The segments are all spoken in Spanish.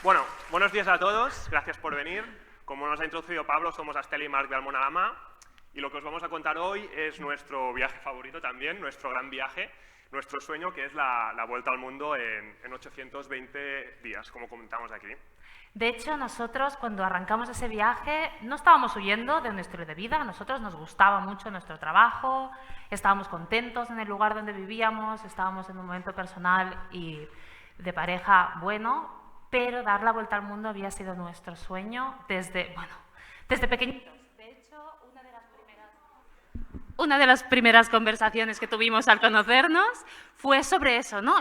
Bueno, buenos días a todos, gracias por venir. Como nos ha introducido Pablo, somos Astel y Marc de Almona Lama y lo que os vamos a contar hoy es nuestro viaje favorito también, nuestro gran viaje, nuestro sueño, que es la vuelta al mundo en 820 días, como comentamos aquí. De hecho, nosotros cuando arrancamos ese viaje no estábamos huyendo de un estilo de vida, a nosotros nos gustaba mucho nuestro trabajo, estábamos contentos en el lugar donde vivíamos, estábamos en un momento personal y de pareja bueno, pero dar la vuelta al mundo había sido nuestro sueño desde pequeñitos. De hecho, una de las primeras conversaciones que tuvimos al conocernos fue sobre eso, ¿no?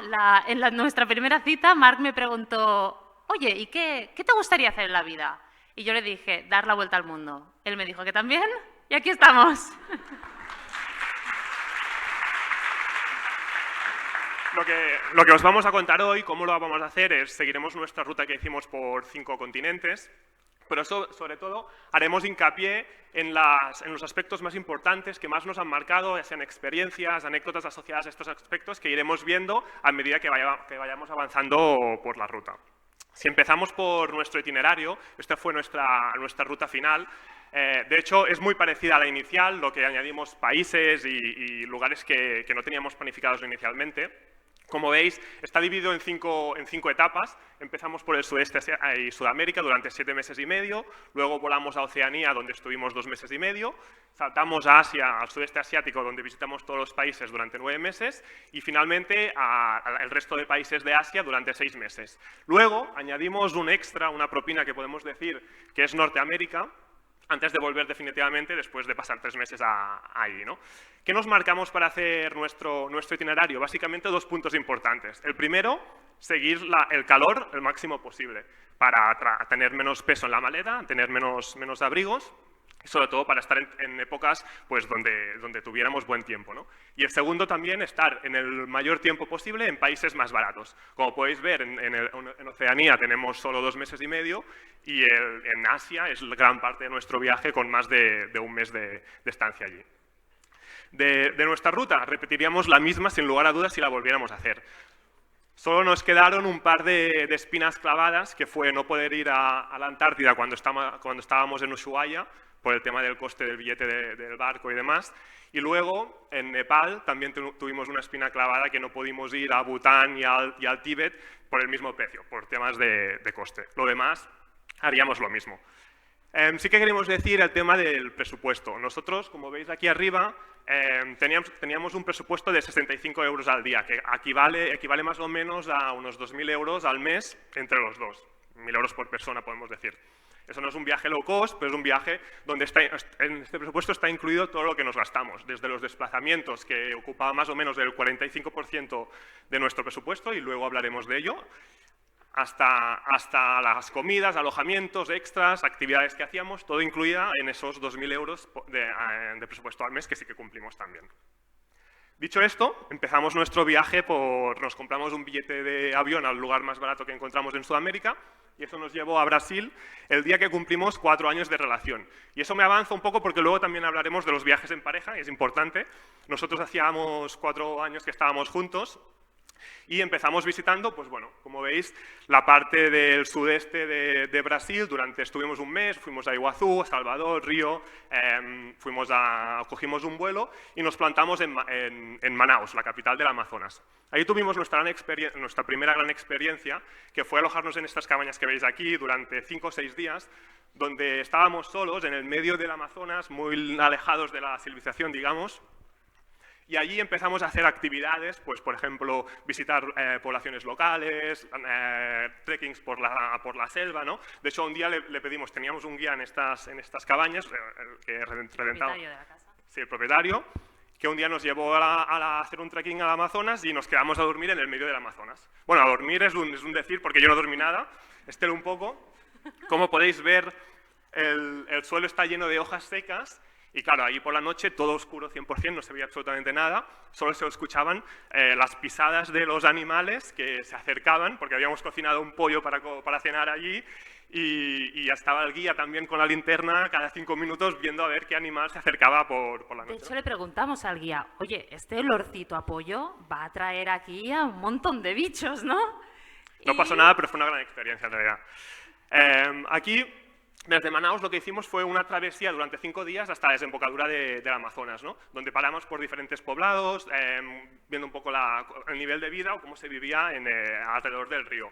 Nuestra primera cita, Marc me preguntó: oye, ¿y qué te gustaría hacer en la vida? Y yo le dije: dar la vuelta al mundo. Él me dijo que también, y aquí estamos. Lo que os vamos a contar hoy, cómo lo vamos a hacer, es seguiremos nuestra ruta que hicimos por 5 continentes, pero sobre todo haremos hincapié en los aspectos más importantes que más nos han marcado, ya sean experiencias, anécdotas asociadas a estos aspectos que iremos viendo a medida que vayamos avanzando por la ruta. Si empezamos por nuestro itinerario, esta fue nuestra ruta final. De hecho, es muy parecida a la inicial, lo que añadimos países y lugares que no teníamos planificados inicialmente. Como veis, está dividido en cinco etapas. Empezamos por el sudeste y Sudamérica durante 7 meses y medio, luego volamos a Oceanía, donde estuvimos 2 meses y medio, saltamos a Asia, al sudeste asiático, donde visitamos todos los países durante 9 meses, y finalmente al resto de países de Asia durante 6 meses. Luego añadimos un extra, una propina que podemos decir que es Norteamérica, antes de volver definitivamente después de pasar 3 meses ahí, ¿no? ¿Qué nos marcamos para hacer nuestro itinerario? Básicamente 2 puntos importantes. El primero, seguir el calor el máximo posible para tener menos peso en la maleta, tener menos abrigos, y sobre todo para estar en épocas pues, donde tuviéramos buen tiempo, ¿no? Y el segundo también, estar en el mayor tiempo posible en países más baratos. Como podéis ver, en Oceanía tenemos solo 2 meses y medio y en Asia es gran parte de nuestro viaje con más de 1 mes de estancia allí. De nuestra ruta repetiríamos la misma sin lugar a dudas si la volviéramos a hacer. Solo nos quedaron un par de espinas clavadas, que fue no poder ir a la Antártida cuando estábamos en Ushuaia, por el tema del coste del billete del barco y demás. Y luego, en Nepal, también tuvimos una espina clavada que no pudimos ir a Bután y al Tíbet por el mismo precio, por temas de coste. Lo demás, haríamos lo mismo. Sí que queremos decir el tema del presupuesto. Nosotros, como veis aquí arriba, teníamos un presupuesto de 65 euros al día, que equivale más o menos a unos 2.000 euros al mes entre los dos. 1.000 euros por persona, podemos decir. Eso no es un viaje low cost, pero es un viaje donde en este presupuesto está incluido todo lo que nos gastamos, desde los desplazamientos, que ocupaba más o menos el 45% de nuestro presupuesto, y luego hablaremos de ello, hasta las comidas, alojamientos, extras, actividades que hacíamos, todo incluida en esos 2.000 euros de presupuesto al mes, que sí que cumplimos también. Dicho esto, empezamos nuestro viaje nos compramos un billete de avión al lugar más barato que encontramos en Sudamérica, y eso nos llevó a Brasil el día que cumplimos 4 años de relación. Y eso me avanza un poco porque luego también hablaremos de los viajes en pareja, y es importante. Nosotros hacíamos 4 años que estábamos juntos, y empezamos visitando, pues bueno, como veis, la parte del sudeste de Brasil. Estuvimos 1 mes, fuimos a Iguazú, a Salvador, Río, cogimos un vuelo y nos plantamos en Manaus, la capital del Amazonas. Ahí tuvimos nuestra primera gran experiencia, que fue alojarnos en estas cabañas que veis aquí durante 5 o 6 días, donde estábamos solos en el medio del Amazonas, muy alejados de la civilización, digamos. Y allí empezamos a hacer actividades, pues por ejemplo, visitar poblaciones locales, trekkings por la selva, ¿no? De hecho, un día le pedimos, teníamos un guía en estas cabañas, que reventaba. Propietario de la casa. Sí, el propietario, que un día nos llevó a hacer un trekking al Amazonas y nos quedamos a dormir en el medio del Amazonas. Bueno, a dormir es un decir, porque yo no dormí nada, estelo un poco. Como podéis ver, el suelo está lleno de hojas secas. Y claro, ahí por la noche, todo oscuro 100%, no se veía absolutamente nada, solo se escuchaban las pisadas de los animales que se acercaban, porque habíamos cocinado un pollo para cenar allí, y ya estaba el guía también con la linterna cada 5 minutos viendo a ver qué animal se acercaba por la noche. De hecho, le preguntamos al guía: oye, este olorcito a pollo va a traer aquí a un montón de bichos, ¿no? No pasó nada, pero fue una gran experiencia en realidad. Aquí, desde Manaus, lo que hicimos fue una travesía durante 5 días hasta la desembocadura del Amazonas, ¿no? Donde paramos por diferentes poblados, viendo un poco el nivel de vida o cómo se vivía alrededor del río.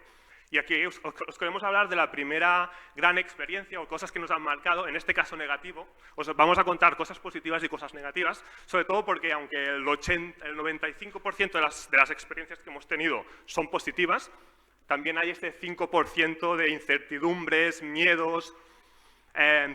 Y aquí os queremos hablar de la primera gran experiencia o cosas que nos han marcado, en este caso negativo. Os vamos a contar cosas positivas y cosas negativas, sobre todo porque aunque el 95% de las experiencias que hemos tenido son positivas, también hay este 5% de incertidumbres, miedos,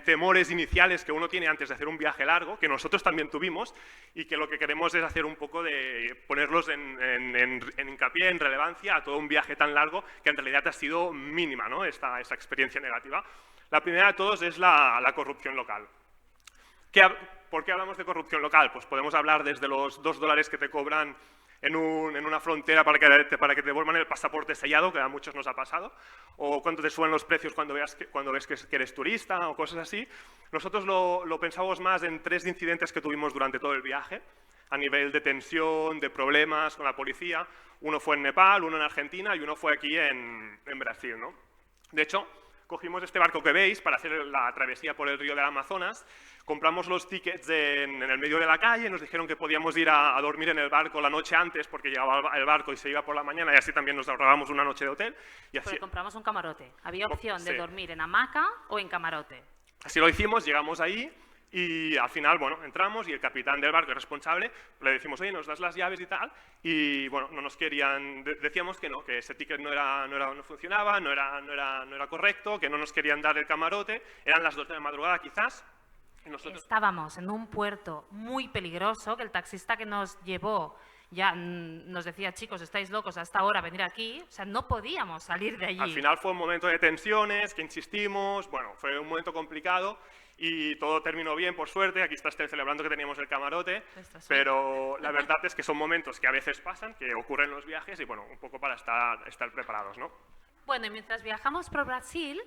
temores iniciales que uno tiene antes de hacer un viaje largo, que nosotros también tuvimos, y que lo que queremos es hacer un poco de ponerlos en hincapié, en relevancia a todo un viaje tan largo que en realidad ha sido mínima, ¿no? esta experiencia negativa. La primera de todos es la corrupción local. ¿Por qué hablamos de corrupción local? Pues podemos hablar desde los $2 que te cobran en una frontera para que te devuelvan el pasaporte sellado, que a muchos nos ha pasado, o cuánto te suben los precios cuando ves que eres turista, o cosas así. Nosotros lo pensamos más en 3 incidentes que tuvimos durante todo el viaje, a nivel de tensión, de problemas con la policía. Uno fue en Nepal, uno en Argentina y uno fue aquí en Brasil, ¿no? De hecho, cogimos este barco que veis para hacer la travesía por el río del Amazonas, compramos los tickets en el medio de la calle, nos dijeron que podíamos ir a dormir en el barco la noche antes porque llegaba el barco y se iba por la mañana y así también nos ahorrábamos una noche de hotel. Y así, porque compramos un camarote. Había opción de dormir en hamaca o en camarote. Así lo hicimos, llegamos ahí y al final, bueno, entramos y el capitán del barco, el responsable, le decimos, oye, nos das las llaves y tal, y bueno, no nos querían, decíamos que no, que ese ticket no funcionaba, no era correcto, que no nos querían dar el camarote, eran las 2 de la madrugada quizás. Y nosotros... Estábamos en un puerto muy peligroso, que el taxista que nos llevó ya nos decía, chicos, estáis locos, hasta ahora venir aquí, o sea, no podíamos salir de allí. Al final fue un momento de tensiones, que insistimos, bueno, fue un momento complicado y todo terminó bien, por suerte. Aquí está Esther celebrando que teníamos el camarote, pero la verdad es que son momentos que a veces pasan, que ocurren en los viajes y, bueno, un poco para estar preparados, ¿no? Bueno, y mientras viajamos por Brasil,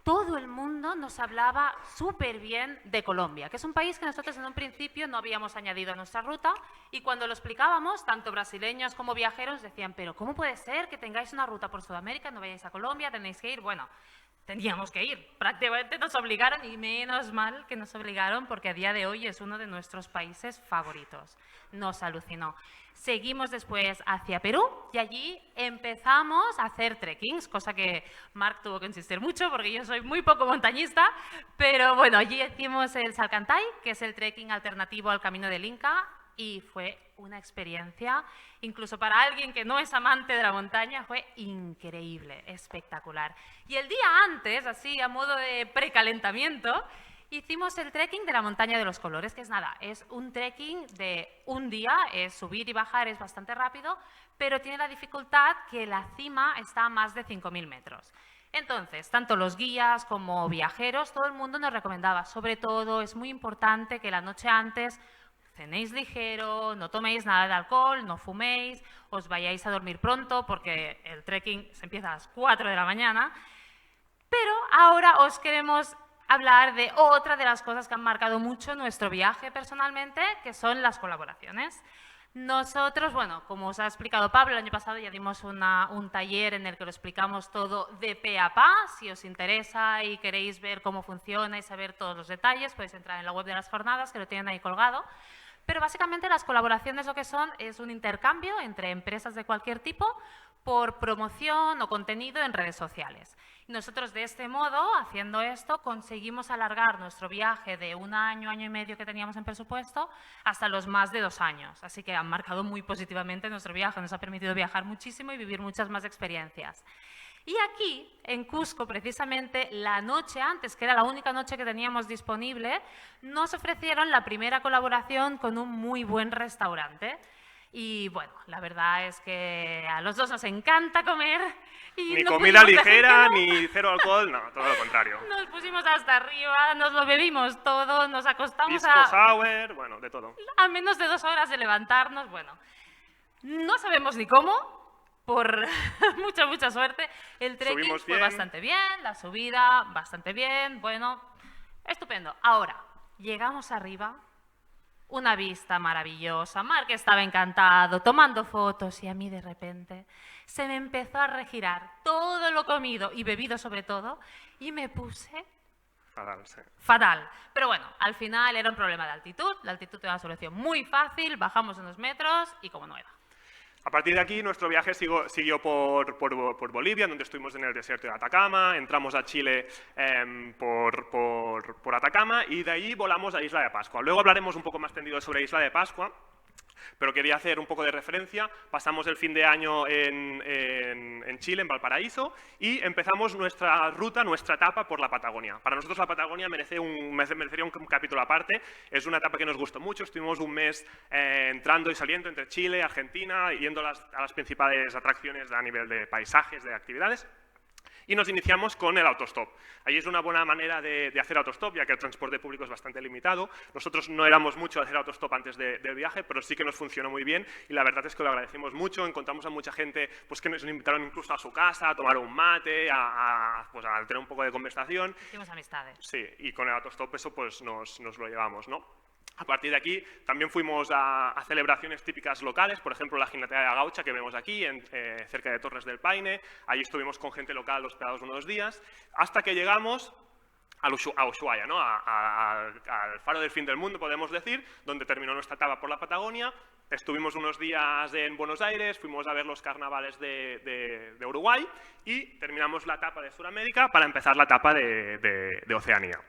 todo el mundo nos hablaba súper bien de Colombia, que es un país que nosotros en un principio no habíamos añadido a nuestra ruta, y cuando lo explicábamos, tanto brasileños como viajeros decían, pero ¿cómo puede ser que tengáis una ruta por Sudamérica, no vayáis a Colombia, tenéis que ir? Bueno, teníamos que ir, prácticamente nos obligaron, y menos mal que nos obligaron, porque a día de hoy es uno de nuestros países favoritos. Nos alucinó. Seguimos después hacia Perú y allí empezamos a hacer trekkings, cosa que Marc tuvo que insistir mucho porque yo soy muy poco montañista, pero bueno, allí hicimos el Salcantay, que es el trekking alternativo al Camino del Inca, y fue una experiencia, incluso para alguien que no es amante de la montaña, fue increíble, espectacular. Y el día antes, así a modo de precalentamiento, hicimos el trekking de la Montaña de los Colores, que es nada, es un trekking de un día, es subir y bajar, es bastante rápido, pero tiene la dificultad que la cima está a más de 5.000 metros. Entonces, tanto los guías como viajeros, todo el mundo nos recomendaba, sobre todo es muy importante que la noche antes cenéis ligero, no toméis nada de alcohol, no fuméis, os vayáis a dormir pronto porque el trekking se empieza a las 4 de la mañana. Pero ahora os queremos hablar de otra de las cosas que han marcado mucho nuestro viaje personalmente, que son las colaboraciones. Nosotros, bueno, como os ha explicado Pablo, el año pasado ya dimos un taller en el que lo explicamos todo de pe a pa. Si os interesa y queréis ver cómo funciona y saber todos los detalles, podéis entrar en la web de las jornadas, que lo tienen ahí colgado. Pero básicamente las colaboraciones lo que son es un intercambio entre empresas de cualquier tipo por promoción o contenido en redes sociales. Y nosotros de este modo, haciendo esto, conseguimos alargar nuestro viaje de un año, año y medio que teníamos en presupuesto, hasta los más de 2 años. Así que han marcado muy positivamente nuestro viaje, nos ha permitido viajar muchísimo y vivir muchas más experiencias. Y aquí, en Cusco, precisamente, la noche antes, que era la única noche que teníamos disponible, nos ofrecieron la primera colaboración con un muy buen restaurante. Y bueno, la verdad es que a los dos nos encanta comer. Y ni no comida pudimos ligera, decir que no. ni cero alcohol, no, todo lo contrario. Nos pusimos hasta arriba, nos lo bebimos todo, nos acostamos Pisco sour, bueno, de todo. a menos de 2 horas de levantarnos. Bueno, no sabemos ni cómo. Por mucha suerte, el trekking fue bastante bien, la subida bastante bien, bueno, estupendo. Ahora, llegamos arriba Una vista maravillosa, Marc estaba encantado, tomando fotos y a mí de repente se me empezó a regirar todo lo comido y bebido sobre todo y me puse Fatal, sí. fatal. Pero bueno, al final era un problema de altitud, la altitud era una solución muy fácil, bajamos unos metros y como no era. A partir de aquí, nuestro viaje siguió por Bolivia, donde estuvimos en el desierto de Atacama, entramos a Chile por Atacama y de ahí volamos a Isla de Pascua. Luego hablaremos un poco más tendido sobre Isla de Pascua, pero quería hacer un poco de referencia. Pasamos el fin de año en Chile, en Valparaíso, y empezamos nuestra ruta, nuestra etapa por la Patagonia. Para nosotros la Patagonia merecería un capítulo aparte. Es una etapa que nos gustó mucho. Estuvimos un mes entrando y saliendo entre Chile, Argentina, yendo a las principales atracciones a nivel de paisajes, de actividades. Y nos iniciamos con el autostop. Ahí es una buena manera de hacer autostop, ya que el transporte público es bastante limitado. Nosotros no éramos mucho de hacer autostop antes del viaje, pero sí que nos funcionó muy bien y la verdad es que lo agradecemos mucho. Encontramos a mucha gente pues, que nos invitaron incluso a su casa a tomar un mate, pues, a tener un poco de conversación. Hicimos amistades. Sí, y con el autostop eso pues, nos lo llevamos, ¿no? A partir de aquí también fuimos a celebraciones típicas locales, por ejemplo la Ginatea de la Gaucha que vemos aquí, cerca de Torres del Paine. Allí estuvimos con gente local hospedados unos días, hasta que llegamos a Ushuaia, ¿no? Al faro del fin del mundo, podemos decir, donde terminó nuestra etapa por la Patagonia. Estuvimos unos días en Buenos Aires, fuimos a ver los carnavales de Uruguay y terminamos la etapa de Sudamérica para empezar la etapa de Oceanía.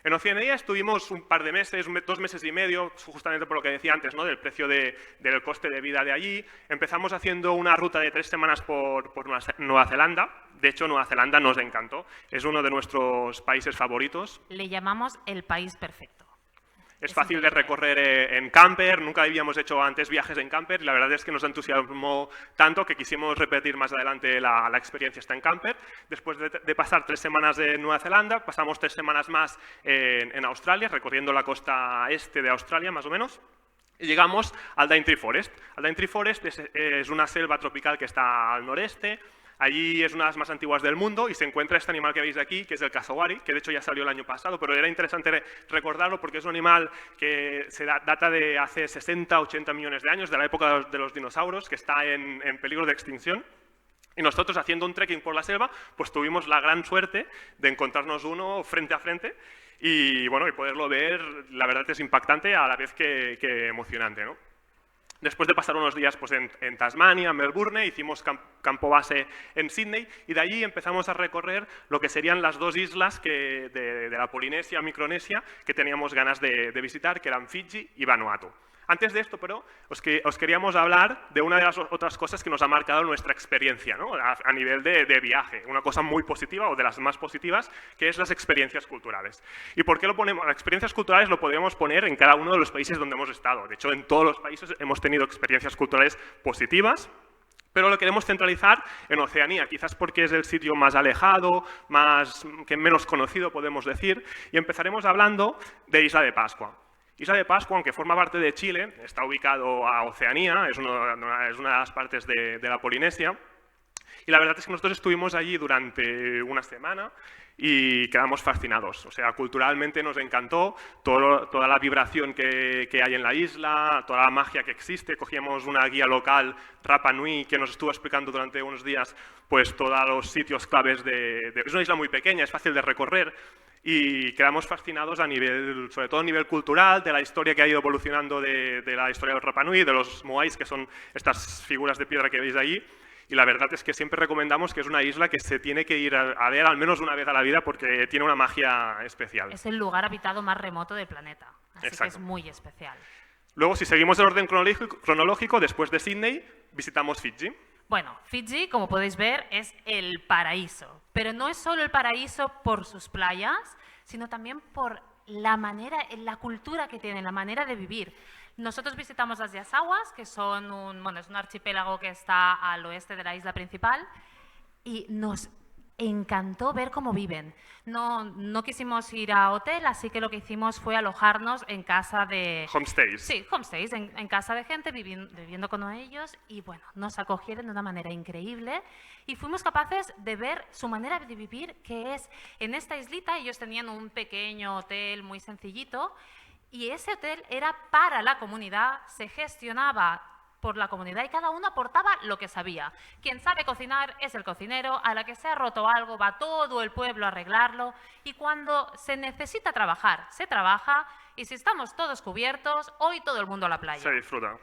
En Oceanía estuvimos un par de meses, 2 meses y medio, justamente por lo que decía antes, ¿no? Del precio del coste de vida de allí. Empezamos haciendo una ruta de 3 semanas por Nueva Zelanda. De hecho, Nueva Zelanda nos encantó. Es uno de nuestros países favoritos. Le llamamos el país perfecto. Es fácil de recorrer en camper, nunca habíamos hecho antes viajes en camper y la verdad es que nos entusiasmó tanto que quisimos repetir más adelante la experiencia esta en camper. Después de pasar 3 semanas en Nueva Zelanda, pasamos 3 semanas más en Australia, recorriendo la costa este de Australia más o menos. Y llegamos al Daintree Forest. El Daintree Forest es una selva tropical que está al noreste. Allí es una de las más antiguas del mundo y se encuentra este animal que veis aquí, que es el cassowary, que de hecho ya salió el año pasado, pero era interesante recordarlo porque es un animal que data de hace 60-80 millones de años, de la época de los dinosaurios, que está en peligro de extinción. Y nosotros, haciendo un trekking por la selva, pues tuvimos la gran suerte de encontrarnos uno frente a frente y, bueno, y poderlo ver, la verdad es impactante a la vez que emocionante, ¿no? Después de pasar unos días pues, en Tasmania, en Melbourne, hicimos campo base en Sydney y de allí empezamos a recorrer lo que serían las 2 islas de la Polinesia, Micronesia, que teníamos ganas de visitar, que eran Fiji y Vanuatu. Antes de esto, pero, os queríamos hablar de una de las otras cosas que nos ha marcado nuestra experiencia, ¿no? a nivel de viaje, una cosa muy positiva o de las más positivas, que es las experiencias culturales. ¿Y por qué lo ponemos? Las experiencias culturales lo podríamos poner en cada uno de los países donde hemos estado. De hecho, en todos los países hemos tenido experiencias culturales positivas, pero lo queremos centralizar en Oceanía, quizás porque es el sitio más alejado, menos conocido, podemos decir, y empezaremos hablando de Isla de Pascua. Isla de Pascua, aunque forma parte de Chile, está ubicado a Oceanía, es una de las partes de la Polinesia, y la verdad es que nosotros estuvimos allí durante una semana y quedamos fascinados. O sea, culturalmente nos encantó toda la vibración que hay en la isla, toda la magia que existe. Cogíamos una guía local, Rapa Nui, que nos estuvo explicando durante unos días pues, todos los sitios claves Es una isla muy pequeña, es fácil de recorrer, y quedamos fascinados sobre todo a nivel cultural, de la historia que ha ido evolucionando de la historia de Rapa Nui, de los moais, que son estas figuras de piedra que veis ahí. Y la verdad es que siempre recomendamos que es una isla que se tiene que ir a ver al menos una vez a la vida porque tiene una magia especial. Es el lugar habitado más remoto del planeta, así Exacto. que es muy especial. Luego, si seguimos el orden cronológico, después de Sydney, visitamos Fiji. Bueno, Fiji, como podéis ver, es el paraíso. Pero no es solo el paraíso por sus playas, sino también por la cultura que tienen, la manera de vivir. Nosotros visitamos las Yasawas, que son es un archipiélago que está al oeste de la isla principal, y nos encantó ver cómo viven. No quisimos ir a hotel, así que lo que hicimos fue alojarnos en casa de... Homestays. Sí, homestays, en casa de gente, viviendo con ellos, y bueno, nos acogieron de una manera increíble y fuimos capaces de ver su manera de vivir, que es en esta islita. Ellos tenían un pequeño hotel muy sencillito Y ese hotel era para la comunidad, se gestionaba por la comunidad y cada uno aportaba lo que sabía. Quien sabe cocinar es el cocinero, a la que se ha roto algo va todo el pueblo a arreglarlo y cuando se necesita trabajar, se trabaja y si estamos todos cubiertos, hoy todo el mundo a la playa. Se disfruta.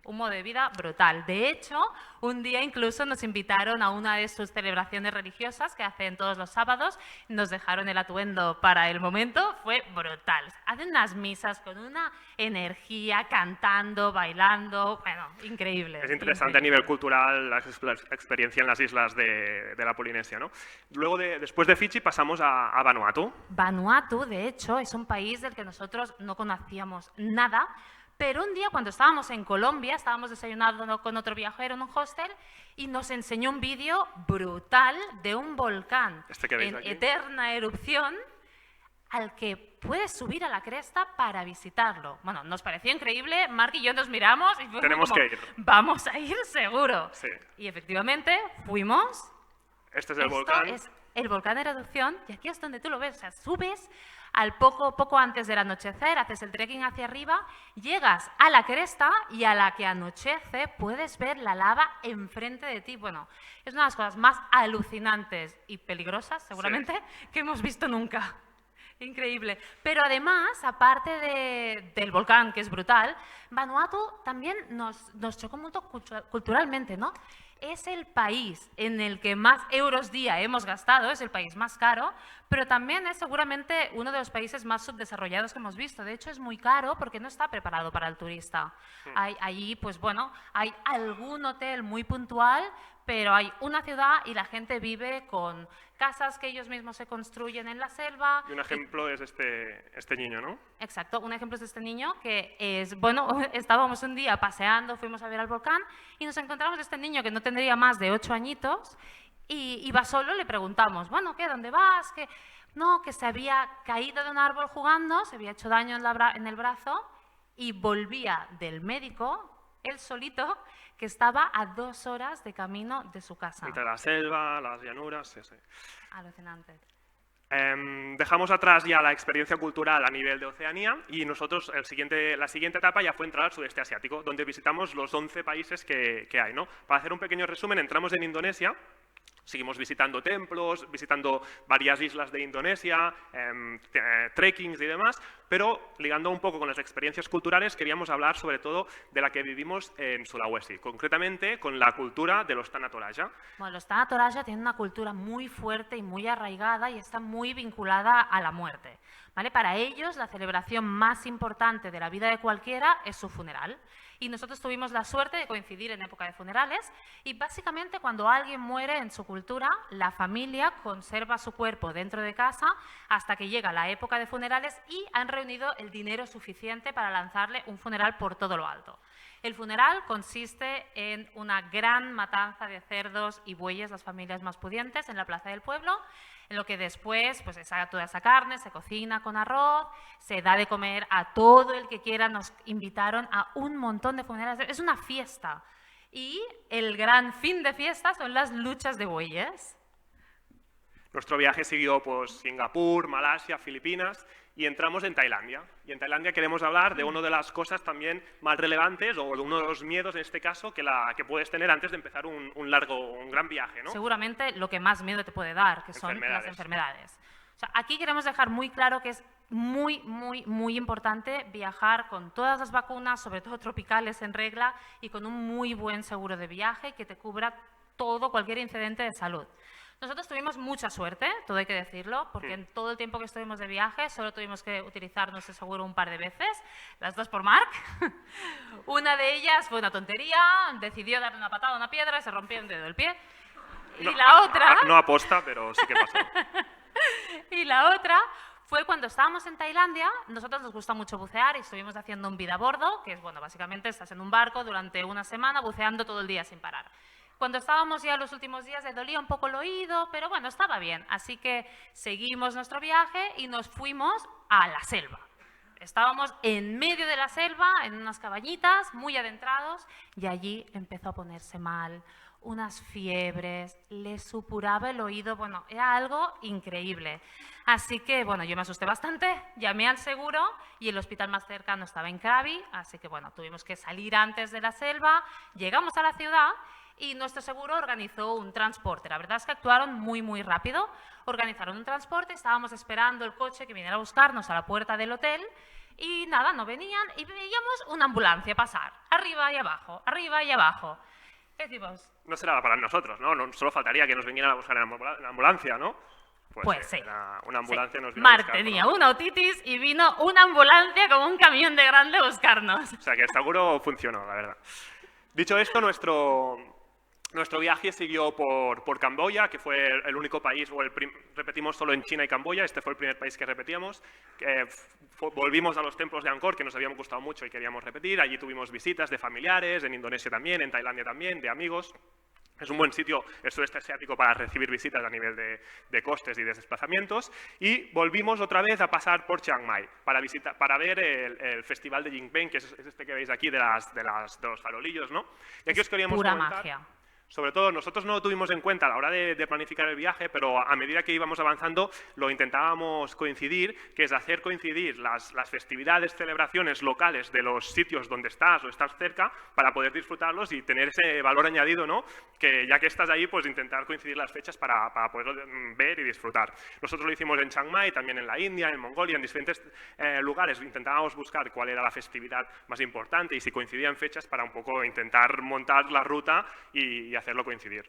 Un modo de vida brutal. De hecho, un día incluso nos invitaron a una de sus celebraciones religiosas que hacen todos los sábados. Nos dejaron el atuendo para el momento. Fue brutal. Hacen unas misas con una energía, cantando, bailando. Bueno, increíble. Es interesante a nivel cultural la experiencia en las islas de la Polinesia, ¿no? Luego, después de Fiji, pasamos a Vanuatu. Vanuatu, de hecho, es un país del que nosotros no conocíamos nada. Pero un día, cuando estábamos en Colombia, estábamos desayunando con otro viajero en un hostel y nos enseñó un vídeo brutal de un volcán que veis en aquí, eterna erupción al que puedes subir a la cresta para visitarlo. Bueno, nos pareció increíble, Marc y yo nos miramos y fuimos Tenemos como, que ir. Vamos a ir seguro. Sí. Y efectivamente fuimos. Este es el Esto volcán. es el volcán de erupción y aquí es donde tú lo ves, o sea, subes al poco antes del anochecer, haces el trekking hacia arriba, llegas a la cresta y a la que anochece puedes ver la lava enfrente de ti. Bueno, es una de las cosas más alucinantes y peligrosas, seguramente, que hemos visto nunca. Increíble. Pero además, aparte del volcán, que es brutal, Vanuatu también nos chocó mucho culturalmente, ¿no? Es el país en el que más euros día hemos gastado, es el país más caro, pero también es seguramente uno de los países más subdesarrollados que hemos visto. De hecho, es muy caro porque no está preparado para el turista. Allí, pues bueno, hay algún hotel muy puntual, pero hay una ciudad y la gente vive con casas que ellos mismos se construyen en la selva. Y un ejemplo es este niño, ¿no? Exacto, un ejemplo es este niño que es, bueno, estábamos un día paseando, fuimos a ver al volcán y nos encontramos este niño que no tendría más de 8 añitos y iba solo, le preguntamos, bueno, ¿qué? ¿Dónde vas? ¿Qué? No, que se había caído de un árbol jugando, se había hecho daño en el brazo y volvía del médico, él solito, que estaba a 2 horas de camino de su casa. Entre la selva, las llanuras, sí. Alucinante. Dejamos atrás ya la experiencia cultural a nivel de Oceanía y nosotros la siguiente etapa ya fue entrar al sudeste asiático, donde visitamos los 11 países que hay, ¿no? Para hacer un pequeño resumen, entramos en Indonesia. Seguimos visitando templos, visitando varias islas de Indonesia, trekkings y demás, pero ligando un poco con las experiencias culturales, queríamos hablar sobre todo de la que vivimos en Sulawesi, concretamente con la cultura de los Tanah Toraja. Bueno, los Tanah Toraja tienen una cultura muy fuerte y muy arraigada y está muy vinculada a la muerte, ¿vale? Para ellos, la celebración más importante de la vida de cualquiera es su funeral. Y nosotros tuvimos la suerte de coincidir en época de funerales y básicamente cuando alguien muere en su cultura, la familia conserva su cuerpo dentro de casa hasta que llega la época de funerales y han reunido el dinero suficiente para lanzarle un funeral por todo lo alto. El funeral consiste en una gran matanza de cerdos y bueyes, las familias más pudientes, en la plaza del pueblo, en lo que después pues, se saca toda esa carne, se cocina con arroz, se da de comer a todo el que quiera. Nos invitaron a un montón de funerales. Es una fiesta. Y el gran fin de fiesta son las luchas de bueyes. Nuestro viaje siguió pues, Singapur, Malasia, Filipinas y entramos en Tailandia. Y en Tailandia queremos hablar de una de las cosas también más relevantes o de uno de los miedos en este caso que puedes tener antes de empezar un gran viaje, ¿no? Seguramente lo que más miedo te puede dar, que son las enfermedades. O sea, aquí queremos dejar muy claro que es muy importante viajar con todas las vacunas, sobre todo tropicales, en regla y con un muy buen seguro de viaje que te cubra cualquier incidente de salud. Nosotros tuvimos mucha suerte, todo hay que decirlo, porque en todo el tiempo que estuvimos de viaje solo tuvimos que utilizar nuestro seguro un par de veces, las dos por Marc. Una de ellas fue una tontería, decidió darle una patada a una piedra y se rompió un dedo del pie. Y no, la otra... No aposta, pero sí que pasó. Y la otra fue cuando estábamos en Tailandia, nosotros nos gusta mucho bucear y estuvimos haciendo un vida a bordo, que es, bueno, básicamente estás en un barco durante una semana buceando todo el día sin parar. Cuando estábamos ya los últimos días le dolía un poco el oído, pero bueno, estaba bien. Así que seguimos nuestro viaje y nos fuimos a la selva. Estábamos en medio de la selva, en unas cabañitas, muy adentrados, y allí empezó a ponerse mal, unas fiebres, le supuraba el oído, bueno, era algo increíble. Así que, bueno, yo me asusté bastante, llamé al seguro y el hospital más cercano estaba en Krabi, así que, bueno, tuvimos que salir antes de la selva, llegamos a la ciudad y nuestro seguro organizó un transporte. La verdad es que actuaron muy, muy rápido, organizaron un transporte, estábamos esperando el coche que viniera a buscarnos a la puerta del hotel y nada, no venían y veíamos una ambulancia pasar, arriba y abajo, arriba y abajo. ¿Qué decimos? No será para nosotros, ¿no? No solo faltaría que nos vinieran a buscar en la ambulancia, ¿no? Pues sí. Una ambulancia sí. nos vino a Mar buscar. tenía una otitis y vino una ambulancia como un camión de grande a buscarnos. O sea que el seguro funcionó, la verdad. Dicho esto, nuestro viaje siguió por Camboya, que fue el único país, repetimos solo en China y Camboya, este fue el primer país que repetíamos. Volvimos a los templos de Angkor, que nos habían gustado mucho y queríamos repetir. Allí tuvimos visitas de familiares, en Indonesia también, en Tailandia también, de amigos. Es un buen sitio el sudeste asiático para recibir visitas a nivel de costes y de desplazamientos. Y volvimos otra vez a pasar por Chiang Mai para ver el festival de Jinpeng, que es este que veis aquí de los farolillos, ¿no? Y aquí os queríamos pura comentar, magia. sobre todo, nosotros no lo tuvimos en cuenta a la hora de planificar el viaje, pero a medida que íbamos avanzando lo intentábamos coincidir, que es hacer coincidir las festividades, celebraciones locales de los sitios donde estás o estás cerca para poder disfrutarlos y tener ese valor añadido, ¿no? Que ya que estás ahí, pues intentar coincidir las fechas para poder ver y disfrutar. Nosotros lo hicimos en Chiang Mai, también en la India, en Mongolia, en diferentes lugares. Intentábamos buscar cuál era la festividad más importante y si coincidían fechas para un poco intentar montar la ruta y hacerlo coincidir.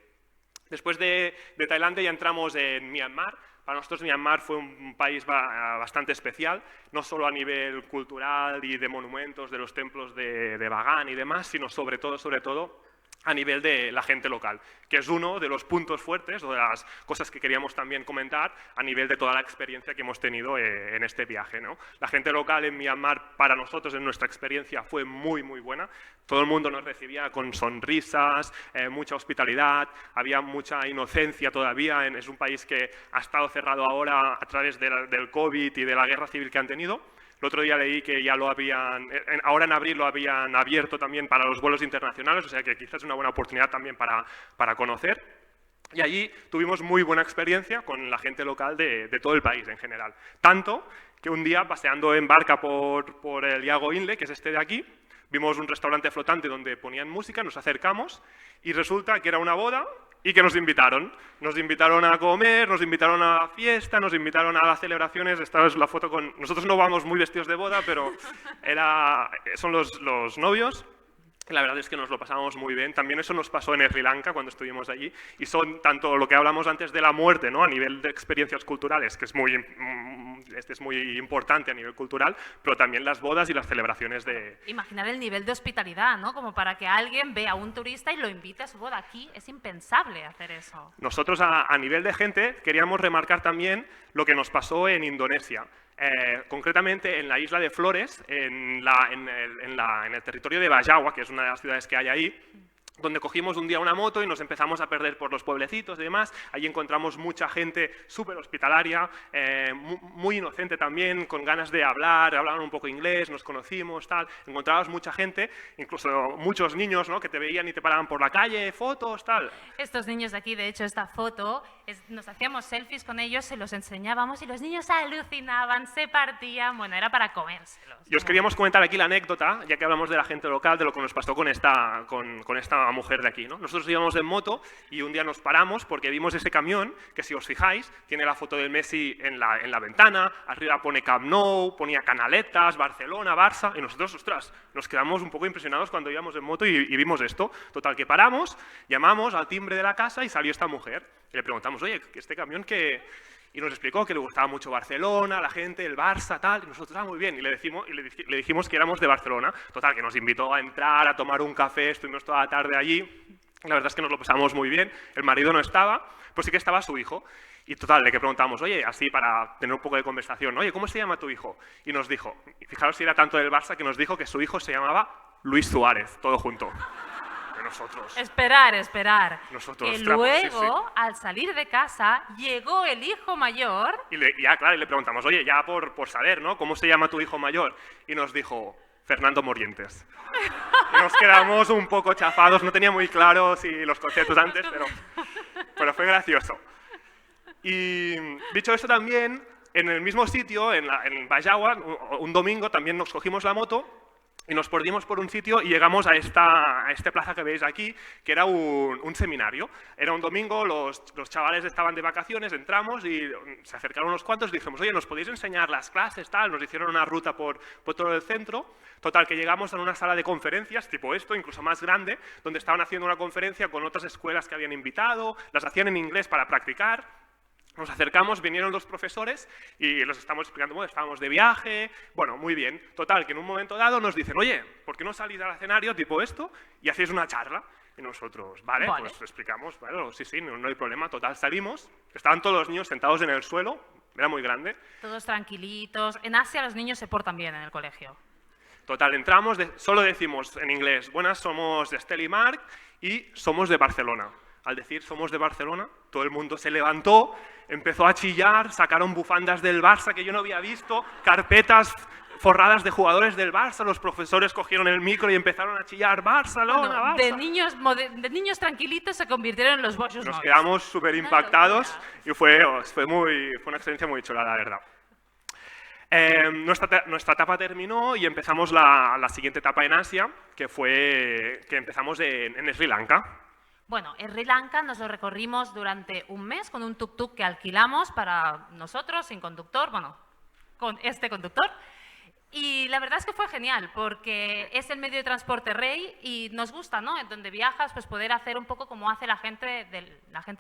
Después de Tailandia ya entramos en Myanmar. Para nosotros Myanmar fue un país bastante especial, no solo a nivel cultural y de monumentos de los templos de Bagan y demás, sino sobre todo a nivel de la gente local, que es uno de los puntos fuertes o de las cosas que queríamos también comentar a nivel de toda la experiencia que hemos tenido en este viaje, ¿no? La gente local en Myanmar, para nosotros, en nuestra experiencia, fue muy, muy buena. Todo el mundo nos recibía con sonrisas, mucha hospitalidad, había mucha inocencia todavía. Es un país que ha estado cerrado ahora a través del COVID y de la guerra civil que han tenido. El otro día leí que ya ahora en abril lo habían abierto también para los vuelos internacionales, o sea que quizás es una buena oportunidad también para conocer. Y allí tuvimos muy buena experiencia con la gente local de todo el país en general. Tanto que un día, paseando en barca por el Yago Inle, que es este de aquí, vimos un restaurante flotante donde ponían música, nos acercamos y resulta que era una boda y que nos invitaron. Nos invitaron a comer, nos invitaron a la fiesta, nos invitaron a las celebraciones. Esta es la foto con... Nosotros no vamos muy vestidos de boda, pero son los novios. La verdad es que nos lo pasamos muy bien. También eso nos pasó en Sri Lanka cuando estuvimos allí. Y son tanto lo que hablamos antes de la muerte, ¿no? A nivel de experiencias culturales, que es muy importante a nivel cultural, pero también las bodas y las celebraciones de... Imaginar el nivel de hospitalidad, ¿no? Como para que alguien vea a un turista y lo invite a su boda. Aquí es impensable hacer eso. Nosotros a nivel de gente queríamos remarcar también lo que nos pasó en Indonesia. Concretamente en la isla de Flores, en el territorio de Bajawa, que es una de las ciudades que hay ahí, donde cogimos un día una moto y nos empezamos a perder por los pueblecitos y demás. Allí encontramos mucha gente súper hospitalaria, muy inocente también, con ganas de hablar, hablaban un poco inglés, nos conocimos, tal. Encontrabas mucha gente, incluso muchos niños, ¿no? Que te veían y te paraban por la calle, fotos, tal. Estos niños de aquí, de hecho, esta foto, nos hacíamos selfies con ellos, se los enseñábamos y los niños alucinaban, se partían, bueno, era para comérselos. Y os queríamos comentar aquí la anécdota, ya que hablamos de la gente local, de lo que nos pasó con esta mujer de aquí, ¿no? Nosotros íbamos en moto y un día nos paramos porque vimos ese camión que, si os fijáis, tiene la foto del Messi en la ventana, arriba pone Camp Nou, ponía Canaletas, Barcelona, Barça, y nosotros, ostras, nos quedamos un poco impresionados cuando íbamos en moto y vimos esto. Total, que paramos, llamamos al timbre de la casa y salió esta mujer. Y le preguntamos, oye, ¿este camión qué...? Y nos explicó que le gustaba mucho Barcelona, la gente, el Barça, tal, y nosotros, muy bien, y le dijimos que éramos de Barcelona. Total, que nos invitó a entrar, a tomar un café, estuvimos toda la tarde allí. La verdad es que nos lo pasamos muy bien. El marido no estaba, pues sí que estaba su hijo. Y total, de que preguntamos, oye, así para tener un poco de conversación, oye, ¿cómo se llama tu hijo? Y nos dijo, y fijaros si era tanto del Barça, que nos dijo que su hijo se llamaba Luis Suárez, todo junto. nosotros. Esperar. Nosotros, Que trapos, sí, luego, sí. al salir de casa, llegó el hijo mayor. Y ya, claro, y le preguntamos, oye, ya por saber, ¿no? ¿Cómo se llama tu hijo mayor? Y nos dijo, Fernando Morientes. Y nos quedamos un poco chafados, no tenía muy claro si los conceptos antes, pero fue gracioso. Y dicho esto también, en el mismo sitio, en Vallagua, un domingo también nos cogimos la moto y nos perdimos por un sitio y llegamos a esta plaza que veis aquí, que era un seminario. Era un domingo, los chavales estaban de vacaciones, entramos y se acercaron unos cuantos y dijimos, oye, ¿nos podéis enseñar las clases, tal? Nos hicieron una ruta por todo el centro. Total, que llegamos a una sala de conferencias, tipo esto, incluso más grande, donde estaban haciendo una conferencia con otras escuelas que habían invitado, las hacían en inglés para practicar. Nos acercamos, vinieron los profesores y los estamos explicando, bueno, estábamos de viaje, bueno, muy bien. Total, que en un momento dado nos dicen, oye, ¿por qué no salís al escenario tipo esto y hacéis una charla? Y nosotros, vale. Pues explicamos, bueno, sí, no hay problema. Total, salimos, estaban todos los niños sentados en el suelo, era muy grande. Todos tranquilitos. En Asia los niños se portan bien en el colegio. Total, entramos, solo decimos en inglés, buenas, somos de Estel y Marc y somos de Barcelona. Al decir somos de Barcelona, todo el mundo se levantó, empezó a chillar, sacaron bufandas del Barça que yo no había visto, carpetas forradas de jugadores del Barça, los profesores cogieron el micro y empezaron a chillar Barcelona, Barça. De niños tranquilitos se convirtieron en los bochos. Nos quedamos súper impactados y fue una experiencia muy chula, la verdad. Nuestra etapa terminó y empezamos la siguiente etapa en Asia, que empezamos en Sri Lanka. Bueno, en Sri Lanka nos lo recorrimos durante un mes con un tuk-tuk que alquilamos para nosotros, sin conductor, bueno, con este conductor. Y la verdad es que fue genial, porque es el medio de transporte rey y nos gusta, ¿no? En donde viajas, pues poder hacer un poco como hace la gente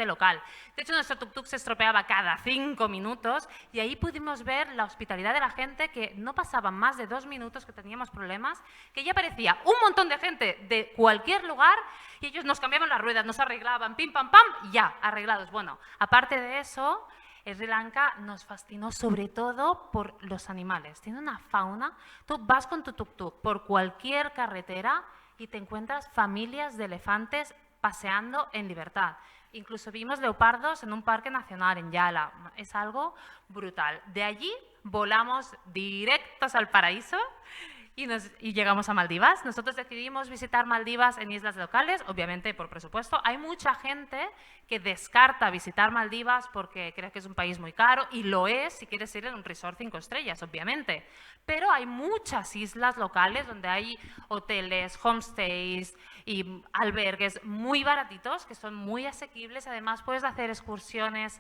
local. De hecho, nuestro tuk-tuk se estropeaba cada 5 minutos y ahí pudimos ver la hospitalidad de la gente, que no pasaban más de 2 minutos que teníamos problemas, que ya aparecía un montón de gente de cualquier lugar y ellos nos cambiaban las ruedas, nos arreglaban, pim, pam, pam, y ya, arreglados. Bueno, aparte de eso, Sri Lanka nos fascinó sobre todo por los animales. Tiene una fauna. Tú vas con tu tuk-tuk por cualquier carretera y te encuentras familias de elefantes paseando en libertad. Incluso vimos leopardos en un parque nacional en Yala. Es algo brutal. De allí volamos directos al paraíso y llegamos a Maldivas. Nosotros decidimos visitar Maldivas en islas locales, obviamente por presupuesto. Hay mucha gente que descarta visitar Maldivas porque cree que es un país muy caro, y lo es si quieres ir en un resort 5 estrellas, obviamente. Pero hay muchas islas locales donde hay hoteles, homestays y albergues muy baratitos, que son muy asequibles. Además, puedes hacer excursiones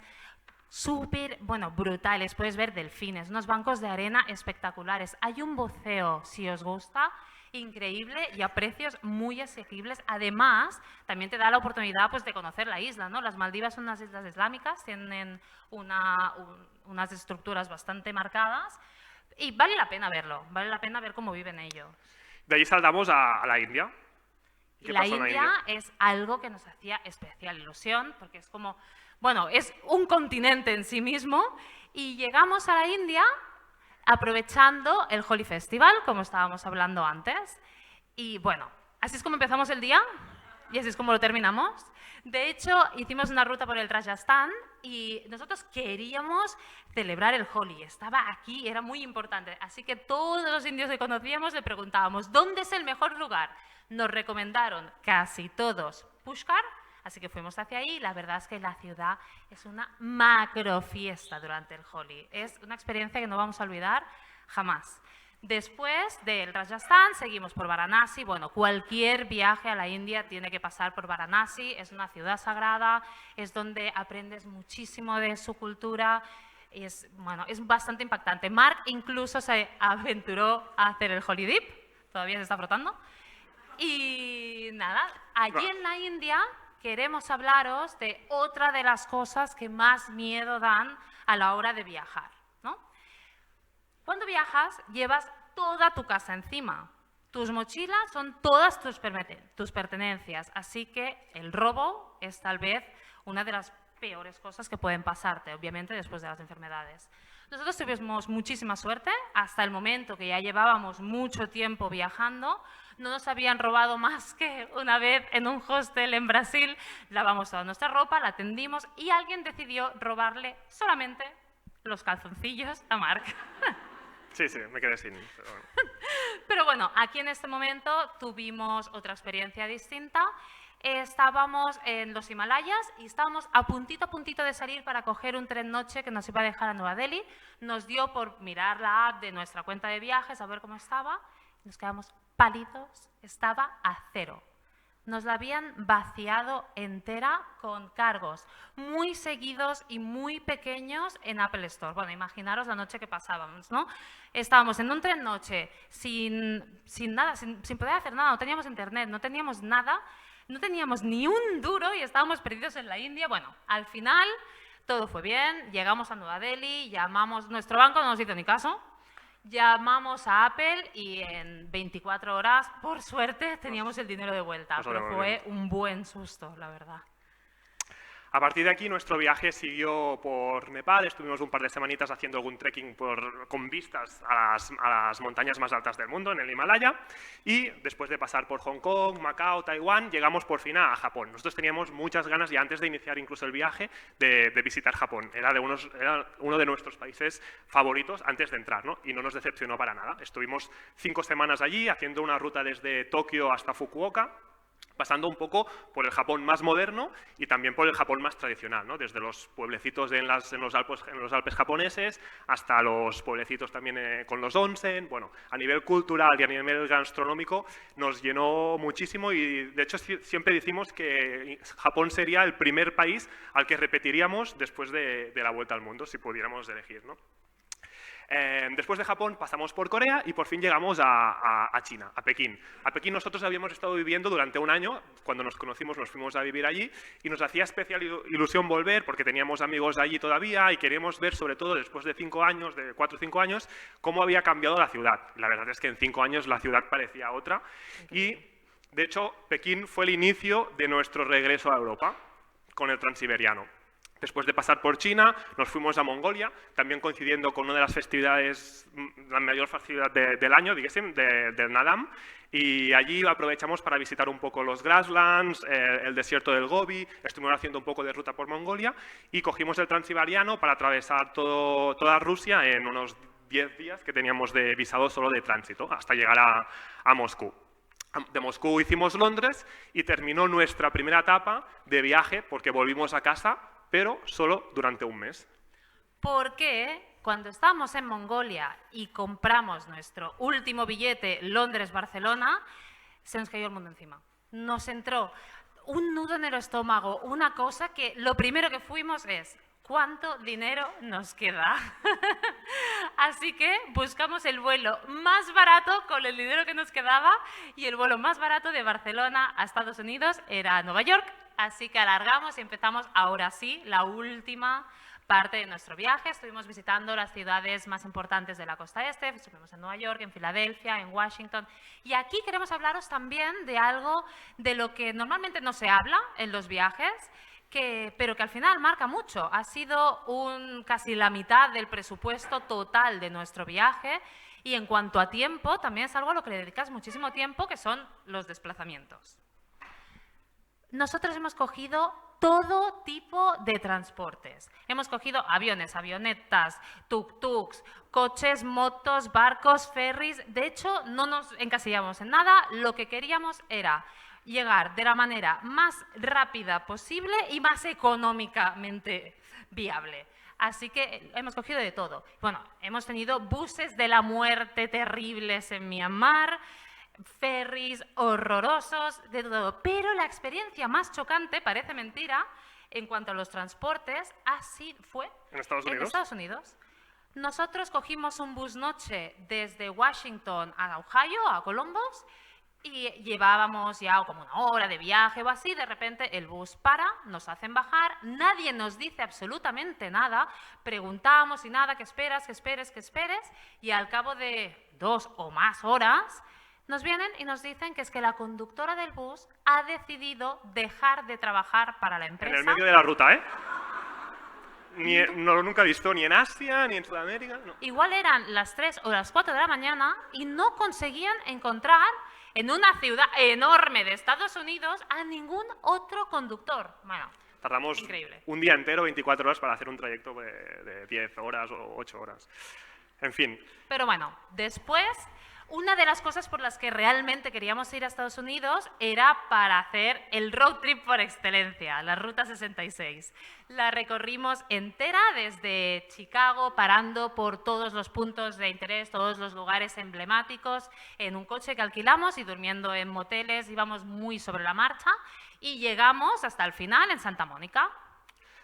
súper, brutales. Puedes ver delfines, unos bancos de arena espectaculares. Hay un buceo, si os gusta, increíble y a precios muy asequibles. Además, también te da la oportunidad, pues, de conocer la isla, ¿no? Las Maldivas son unas islas islámicas, tienen unas estructuras bastante marcadas y vale la pena verlo, vale la pena ver cómo viven ellos. De ahí saltamos a la India. La India es algo que nos hacía especial ilusión, porque es como, es un continente en sí mismo, y llegamos a la India aprovechando el Holi Festival, como estábamos hablando antes. Y bueno, así es como empezamos el día y así es como lo terminamos. De hecho, hicimos una ruta por el Rajasthan y nosotros queríamos celebrar el Holi. Estaba aquí, era muy importante. Así que todos los indios que conocíamos le preguntábamos, ¿dónde es el mejor lugar? Nos recomendaron casi todos Pushkar, así que fuimos hacia ahí. La verdad es que la ciudad es una macro fiesta durante el Holi. Es una experiencia que no vamos a olvidar jamás. Después del Rajasthan seguimos por Varanasi. Bueno, cualquier viaje a la India tiene que pasar por Varanasi. Es una ciudad sagrada, es donde aprendes muchísimo de su cultura. Es bastante impactante. Marc incluso se aventuró a hacer el Holi Dip. Todavía se está frotando. Y nada, allí en la India queremos hablaros de otra de las cosas que más miedo dan a la hora de viajar, ¿no? Cuando viajas, llevas toda tu casa encima. Tus mochilas son todas tus pertenencias, así que el robo es tal vez una de las peores cosas que pueden pasarte, obviamente después de las enfermedades. Nosotros tuvimos muchísima suerte hasta el momento que ya llevábamos mucho tiempo viajando. No nos habían robado más que una vez en un hostel en Brasil. Lavamos toda nuestra ropa, la tendimos y alguien decidió robarle solamente los calzoncillos a Marc. Sí, me quedé sin. Pero bueno. Pero bueno, aquí en este momento tuvimos otra experiencia distinta. Estábamos en los Himalayas y estábamos a puntito de salir para coger un tren noche que nos iba a dejar a Nueva Delhi. Nos dio por mirar la app de nuestra cuenta de viajes, a ver cómo estaba. Nos quedamos pálidos, estaba a 0. Nos la habían vaciado entera con cargos muy seguidos y muy pequeños en Apple Store. Bueno, imaginaros la noche que pasábamos, ¿no? Estábamos en un tren noche sin nada, sin poder hacer nada, no teníamos internet, no teníamos nada. No teníamos ni un duro y estábamos perdidos en la India. Bueno, al final todo fue bien, llegamos a Nueva Delhi, llamamos, nuestro banco no nos hizo ni caso, llamamos a Apple y en 24 horas, por suerte, teníamos el dinero de vuelta, pero fue un buen susto, la verdad. A partir de aquí, nuestro viaje siguió por Nepal. Estuvimos un par de semanitas haciendo algún trekking con vistas a las montañas más altas del mundo, en el Himalaya. Y después de pasar por Hong Kong, Macao, Taiwán, llegamos por fin a Japón. Nosotros teníamos muchas ganas, y antes de iniciar incluso el viaje, de visitar Japón. Era uno de nuestros países favoritos antes de entrar, ¿no? Y no nos decepcionó para nada. Estuvimos 5 semanas allí, haciendo una ruta desde Tokio hasta Fukuoka, pasando un poco por el Japón más moderno y también por el Japón más tradicional, ¿no? Desde los pueblecitos en los Alpes japoneses hasta los pueblecitos también con los onsen. Bueno, a nivel cultural y a nivel gastronómico nos llenó muchísimo y, de hecho, siempre decimos que Japón sería el primer país al que repetiríamos después de la vuelta al mundo, si pudiéramos elegir, ¿no? Después de Japón pasamos por Corea y por fin llegamos a China, a Pekín. A Pekín nosotros habíamos estado viviendo durante un año. Cuando nos conocimos nos fuimos a vivir allí y nos hacía especial ilusión volver porque teníamos amigos allí todavía y queríamos ver, sobre todo después de 5 años, de 4 o 5 años, cómo había cambiado la ciudad. La verdad es que en 5 años la ciudad parecía otra y, de hecho, Pekín fue el inicio de nuestro regreso a Europa con el Transiberiano. Después de pasar por China, nos fuimos a Mongolia, también coincidiendo con una de las festividades, la mayor festividad del año, del Nadam, y allí aprovechamos para visitar un poco los grasslands, el desierto del Gobi, estuvimos haciendo un poco de ruta por Mongolia y cogimos el Transiberiano para atravesar toda Rusia en unos 10 días que teníamos de visado solo de tránsito, hasta llegar a Moscú. De Moscú hicimos Londres y terminó nuestra primera etapa de viaje porque volvimos a casa, pero solo durante un mes. Porque cuando estábamos en Mongolia y compramos nuestro último billete Londres-Barcelona, se nos cayó el mundo encima. Nos entró un nudo en el estómago, una cosa que lo primero que fuimos es ¿cuánto dinero nos queda? Así que buscamos el vuelo más barato con el dinero que nos quedaba y el vuelo más barato de Barcelona a Estados Unidos era Nueva York. Así que alargamos y empezamos ahora sí la última parte de nuestro viaje. Estuvimos visitando las ciudades más importantes de la costa este, estuvimos en Nueva York, en Filadelfia, en Washington. Y aquí queremos hablaros también de algo de lo que normalmente no se habla en los viajes, pero que al final marca mucho. Ha sido casi la mitad del presupuesto total de nuestro viaje y en cuanto a tiempo, también es algo a lo que le dedicas muchísimo tiempo, que son los desplazamientos. Nosotros hemos cogido todo tipo de transportes. Hemos cogido aviones, avionetas, tuk-tuks, coches, motos, barcos, ferries. De hecho, no nos encasillamos en nada. Lo que queríamos era llegar de la manera más rápida posible y más económicamente viable. Así que hemos cogido de todo. Bueno, hemos tenido buses de la muerte terribles en Myanmar, ferries horrorosos, de todo. Pero la experiencia más chocante, parece mentira, en cuanto a los transportes, fue ¿En Estados Unidos? Nosotros cogimos un bus noche desde Washington a Ohio, a Columbus, y llevábamos ya como una hora de viaje o así. De repente el bus para, nos hacen bajar, nadie nos dice absolutamente nada, preguntamos y nada, ¿qué esperas, qué esperes, qué esperes? Y al cabo de 2 o más horas nos vienen y nos dicen que es que la conductora del bus ha decidido dejar de trabajar para la empresa. En el medio de la ruta, ¿eh? nunca he visto ni en Asia, ni en Sudamérica. No. Igual eran las 3 o las 4 de la mañana y no conseguían encontrar en una ciudad enorme de Estados Unidos a ningún otro conductor. Bueno, tardamos increíble. Un día entero, 24 horas, para hacer un trayecto de 10 horas o 8 horas. En fin. Pero bueno, después, una de las cosas por las que realmente queríamos ir a Estados Unidos era para hacer el road trip por excelencia, la Ruta 66. La recorrimos entera desde Chicago, parando por todos los puntos de interés, todos los lugares emblemáticos, en un coche que alquilamos y durmiendo en moteles, íbamos muy sobre la marcha y llegamos hasta el final en Santa Mónica.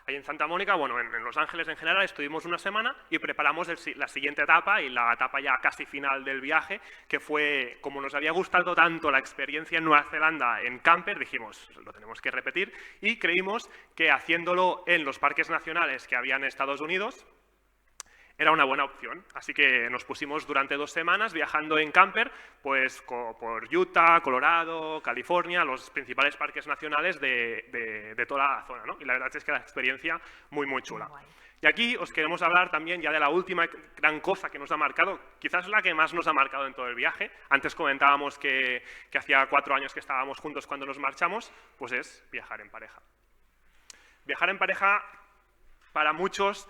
Ahí en Santa Mónica, bueno, en Los Ángeles en general, estuvimos una semana y preparamos la siguiente etapa y la etapa ya casi final del viaje, que fue, como nos había gustado tanto la experiencia en Nueva Zelanda en camper, dijimos, lo tenemos que repetir, y creímos que haciéndolo en los parques nacionales que había en Estados Unidos, era una buena opción. Así que nos pusimos durante 2 semanas viajando en camper pues, por Utah, Colorado, California, los principales parques nacionales de toda la zona, ¿no? Y la verdad es que la experiencia muy, muy chula. Y aquí os queremos hablar también ya de la última gran cosa que nos ha marcado, quizás la que más nos ha marcado en todo el viaje. Antes comentábamos que hacía 4 años que estábamos juntos cuando nos marchamos, pues es viajar en pareja. Viajar en pareja, para muchos,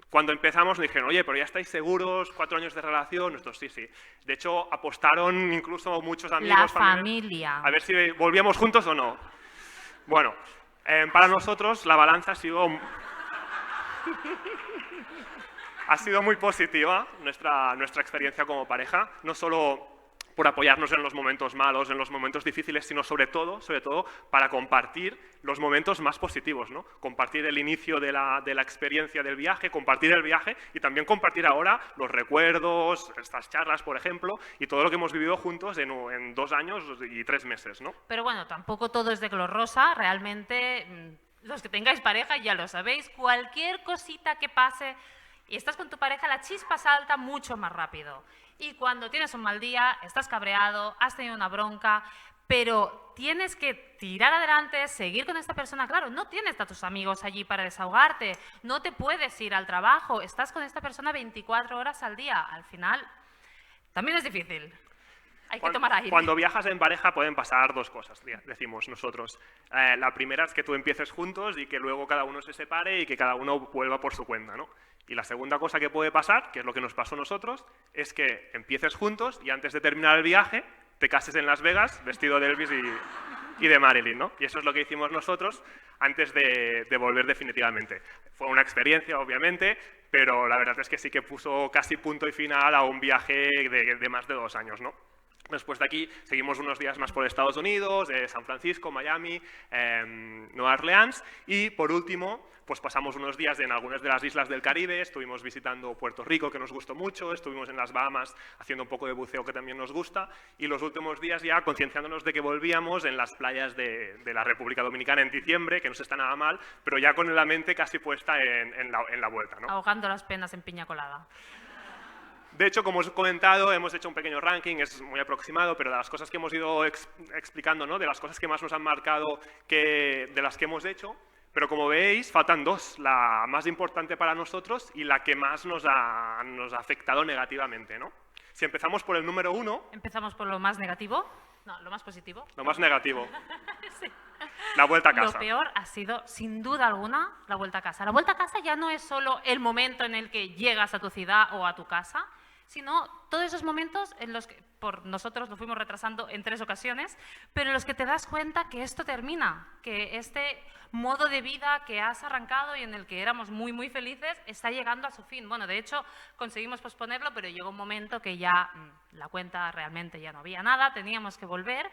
cuando empezamos nos dijeron, oye, pero ya estáis seguros, 4 años de relación. Nosotros sí, sí. De hecho, apostaron incluso muchos amigos. La familia. A ver si volvíamos juntos o no. Bueno, para nosotros la balanza ha sido muy positiva, nuestra experiencia como pareja, no solo por apoyarnos en los momentos malos, en los momentos difíciles, sino sobre todo para compartir los momentos más positivos, ¿no? Compartir el inicio de la experiencia del viaje, compartir el viaje y también compartir ahora los recuerdos, estas charlas, por ejemplo, y todo lo que hemos vivido juntos en 2 años y 3 meses, ¿no? Pero bueno, tampoco todo es de color rosa, realmente, los que tengáis pareja ya lo sabéis, cualquier cosita que pase y estás con tu pareja, la chispa salta mucho más rápido. Y cuando tienes un mal día, estás cabreado, has tenido una bronca, pero tienes que tirar adelante, seguir con esta persona. Claro, no tienes a tus amigos allí para desahogarte, no te puedes ir al trabajo, estás con esta persona 24 horas al día. Al final, también es difícil. Hay que tomar aire. Cuando viajas en pareja pueden pasar 2 cosas, decimos nosotros. La primera es que tú empieces juntos y que luego cada uno se separe y que cada uno vuelva por su cuenta, ¿no? Y la segunda cosa que puede pasar, que es lo que nos pasó a nosotros, es que empieces juntos y antes de terminar el viaje te cases en Las Vegas vestido de Elvis y de Marilyn, ¿no? Y eso es lo que hicimos nosotros antes de volver definitivamente. Fue una experiencia, obviamente, pero la verdad es que sí que puso casi punto y final a un viaje de más de 2 años, ¿no? Después de aquí seguimos unos días más por Estados Unidos, San Francisco, Miami, Nueva Orleans y por último pues pasamos unos días en algunas de las islas del Caribe, estuvimos visitando Puerto Rico que nos gustó mucho, estuvimos en las Bahamas haciendo un poco de buceo que también nos gusta y los últimos días ya concienciándonos de que volvíamos en las playas de la República Dominicana en diciembre, que no se está nada mal, pero ya con la mente casi puesta en la vuelta, ¿no? Ahogando las penas en piña colada. De hecho, como os he comentado, hemos hecho un pequeño ranking, es muy aproximado, pero de las cosas que hemos ido explicando, ¿no? De las cosas que más nos han marcado de las que hemos hecho, pero como veis, faltan 2, la más importante para nosotros y la que más nos ha afectado negativamente, ¿no? Si empezamos por el número 1... ¿Empezamos por lo más negativo? No, lo más positivo. Lo más negativo. Sí. La vuelta a casa. Lo peor ha sido, sin duda alguna, la vuelta a casa. La vuelta a casa ya no es solo el momento en el que llegas a tu ciudad o a tu casa, sino todos esos momentos en los que, por nosotros lo fuimos retrasando en 3 ocasiones, pero en los que te das cuenta que esto termina, que este modo de vida que has arrancado y en el que éramos muy, muy felices está llegando a su fin. Bueno, de hecho, conseguimos posponerlo, pero llegó un momento que ya la cuenta realmente ya no había nada, teníamos que volver.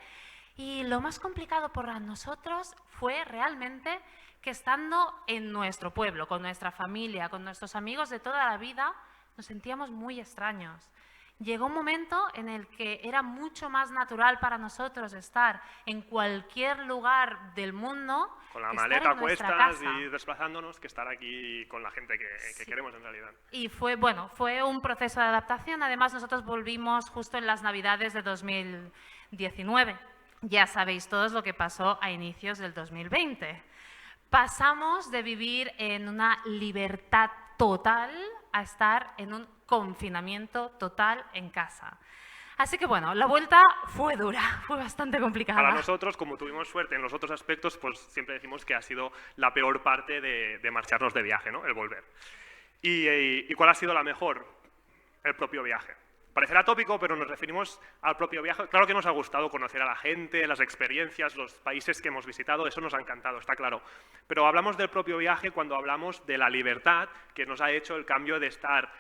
Y lo más complicado para nosotros fue realmente que estando en nuestro pueblo, con nuestra familia, con nuestros amigos de toda la vida, nos sentíamos muy extraños. Llegó un momento en el que era mucho más natural para nosotros estar en cualquier lugar del mundo, con la maleta a cuestas y desplazándonos, que estar aquí con la gente que sí. Queremos en realidad. Y fue un proceso de adaptación. Además, nosotros volvimos justo en las Navidades de 2019. Ya sabéis todos lo que pasó a inicios del 2020. Pasamos de vivir en una libertad total a estar en un confinamiento total en casa. Así que bueno, la vuelta fue dura, fue bastante complicada. Para nosotros, como tuvimos suerte en los otros aspectos, pues siempre decimos que ha sido la peor parte de marcharnos de viaje, ¿no? El volver. ¿Y cuál ha sido la mejor? El propio viaje. Parecerá tópico, pero nos referimos al propio viaje. Claro que nos ha gustado conocer a la gente, las experiencias, los países que hemos visitado, eso nos ha encantado, está claro. Pero hablamos del propio viaje cuando hablamos de la libertad que nos ha hecho el cambio de estar